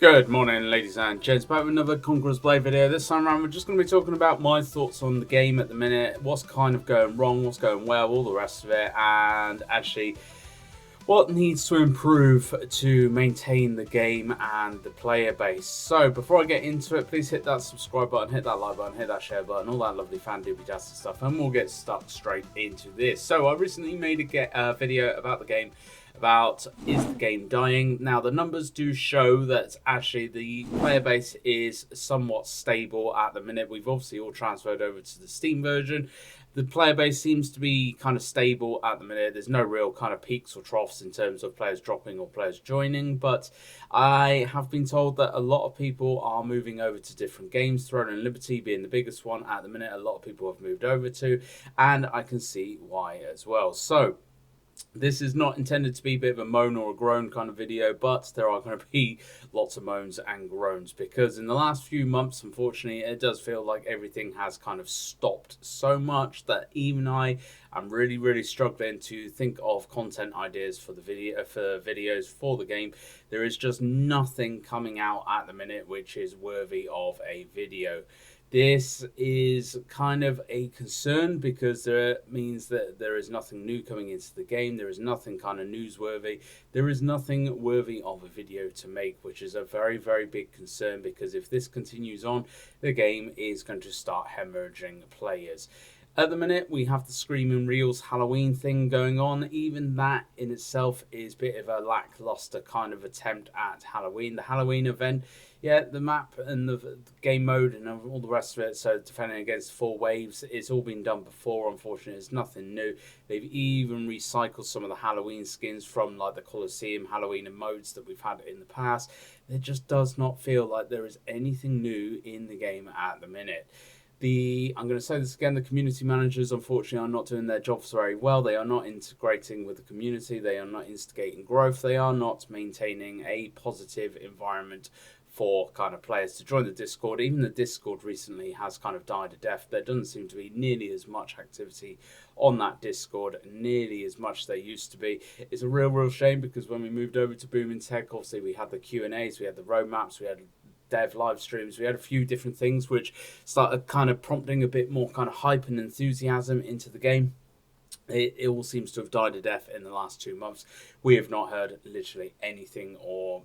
Good morning, ladies and gents. Back with another Conquerors Blade video. This time around, we're just going to be talking about my thoughts on the game at the minute, what's kind of going wrong, what's going well, all the rest of it, and actually what needs to improve to maintain the game and the player base. So before I get into it, please hit that subscribe button, hit that like button, hit that share button, all that lovely fan doobie-dasty stuff, and we'll get stuck straight into this. So I recently made a video about the game, about is the game dying. Now the numbers do show that actually the player base is somewhat stable at the minute. We've obviously all transferred over to the Steam version. The player base seems to be kind of stable at the minute. There's no real kind of peaks or troughs in terms of players dropping or players joining, but I have been told that a lot of people are moving over to different games, Throne and Liberty being the biggest one at the minute. A lot of people have moved over to, and I can see why as well. So this is not intended to be a bit of a moan or a groan kind of video, but there are going to be lots of moans and groans because in the last few months, unfortunately, it does feel like everything has kind of stopped so much that even I am really struggling to think of content ideas for the videos for the game. There is just nothing coming out at the minute which is worthy of a video. This is kind of a concern because it means that there is nothing new coming into the game. There is nothing kind of newsworthy. There is nothing worthy of a video to make, which is a very big concern because if this continues on, the game is going to start hemorrhaging players. At the minute, we have the Screaming Reels Halloween thing going on. Even that in itself is a bit of a lackluster kind of attempt at Halloween. The Halloween event, yeah, the map and the game mode and all the rest of it, so defending against 4 waves, it's all been done before, unfortunately. It's nothing new. They've even recycled some of the Halloween skins from like the Colosseum Halloween modes that we've had in the past. It just does not feel like there is anything new in the game at the minute. I'm going to say this again, the community managers unfortunately are not doing their jobs very well. They are not integrating with the community. They are not instigating growth. They are not maintaining a positive environment for kind of players to join the Discord. Even the Discord recently has kind of died a death. There doesn't seem to be nearly as much activity on that Discord, nearly as much as there used to be. It's a real shame because when we moved over to Booming Tech, obviously we had the Q&As, we had the roadmaps, we had dev live streams, we had a few different things which started kind of prompting a bit more kind of hype and enthusiasm into the game. It all seems to have died a death in the last 2 months. We have not heard literally anything or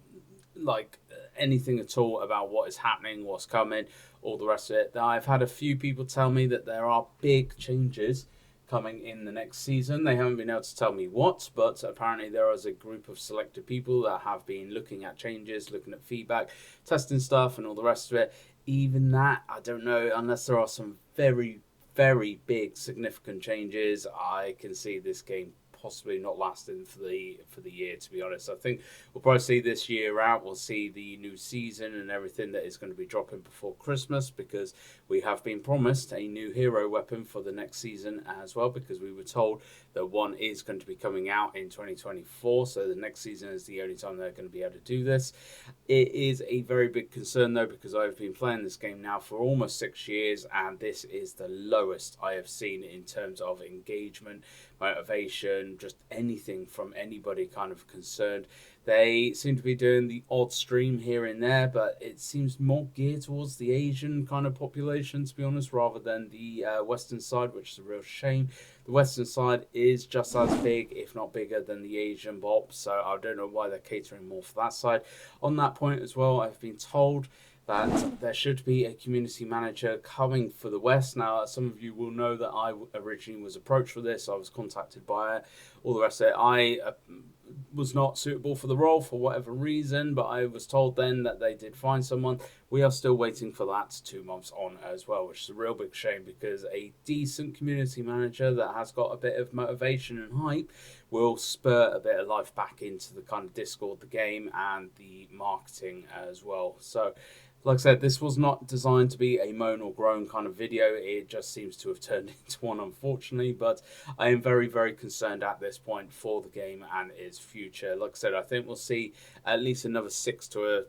like anything at all about what is happening, what's coming, all the rest of it. I've had a few people tell me that there are big changes coming in the next season. They haven't been able to tell me what, but apparently there is a group of selected people that have been looking at changes, looking at feedback, testing stuff and all the rest of it. Even that, I don't know, unless there are some very big significant changes, I can see this game possibly not lasting for the year, to be honest. I think we'll probably see this year out. We'll see the new season and everything that is going to be dropping before Christmas because we have been promised a new hero weapon for the next season as well, because we were told that one is going to be coming out in 2024, so the next season is the only time they're going to be able to do this. It is a very big concern though, because I've been playing this game now for almost 6 years and this is the lowest I have seen in terms of engagement, motivation, just anything from anybody kind of concerned. They seem to be doing the odd stream here and there, but it seems more geared towards the Asian kind of population, to be honest, rather than the Western side, which is a real shame. The Western side is just as big, if not bigger, than the Asian bop, so I don't know why they're catering more for that side. On that point as well, I've been told that there should be a community manager coming for the West. Now, some of you will know that I originally was approached for this. I was contacted by it, all the rest of it. I was not suitable for the role for whatever reason, but I was told then that they did find someone. We are still waiting for that 2 months on as well, which is a real big shame because a decent community manager that has got a bit of motivation and hype will spur a bit of life back into the kind of Discord, the game, and the marketing as well. So like I said, this was not designed to be a moan or groan kind of video. It just seems to have turned into one, unfortunately. But I am very concerned at this point for the game and its future. Like I said, I think we'll see at least another 6 to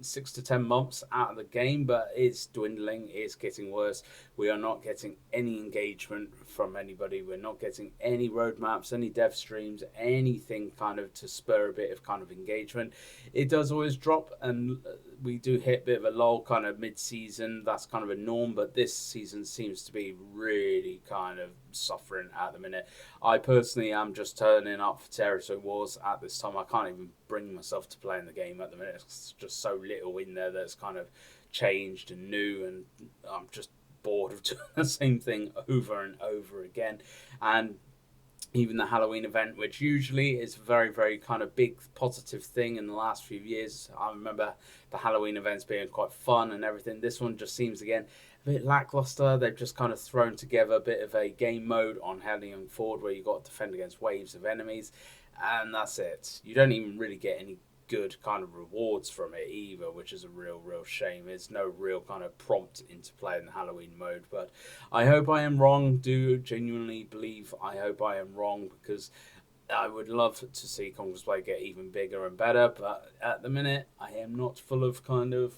6 to 10 months out of the game, but it's dwindling, it's getting worse. We are not getting any engagement from anybody. We're not getting any roadmaps, any dev streams, anything kind of to spur a bit of kind of engagement. It does always drop, and we do hit a bit of a lull kind of mid-season. That's kind of a norm, but this season seems to be really kind of suffering at the minute. I personally am just turning up for Territory Wars at this time. I can't even bring myself to playing the game at the minute. It's just so little in there that's kind of changed and new, and I'm just bored of doing the same thing over and over again. And even the Halloween event, which usually is a very, very kind of big positive thing in the last few years. I remember the Halloween events being quite fun and everything. This one just seems, again, a bit lackluster. They've just kind of thrown together a bit of a game mode on heading forward where you've got to defend against waves of enemies, and that's it. You don't even really get any good kind of rewards from it either, which is a real shame. There's no real kind of prompt into playing the Halloween mode, but I hope I am wrong. Do genuinely believe I hope I am wrong, because I would love to see Conquerors Blade get even bigger and better, but at the minute I am not full of kind of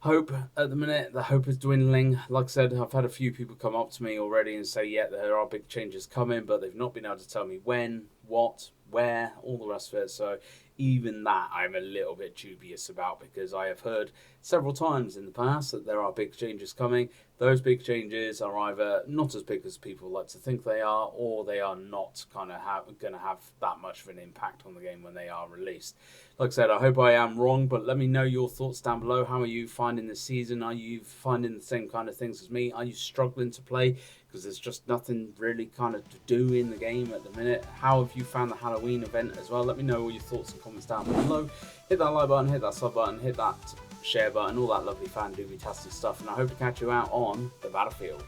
hope at the minute. The hope is dwindling. Like I said, I've had a few people come up to me already and say, yeah, there are big changes coming, but they've not been able to tell me when, what, where, all the rest of it. So even that I'm a little bit dubious about, because I have heard several times in the past that there are big changes coming. Those big changes are either not as big as people like to think they are, or they are not kind of going to have that much of an impact on the game when they are released. Like I said, I hope I am wrong, but let me know your thoughts down below. How are you finding the season? Are you finding the same kind of things as me? Are you struggling to play because there's just nothing really kind of to do in the game at the minute? How have you found the Halloween event as well? Let me know all your thoughts and comments down below. Hit that like button, hit that sub button, hit that share button, all that lovely fan doobie-tastic stuff, and I hope to catch you out on the battlefield.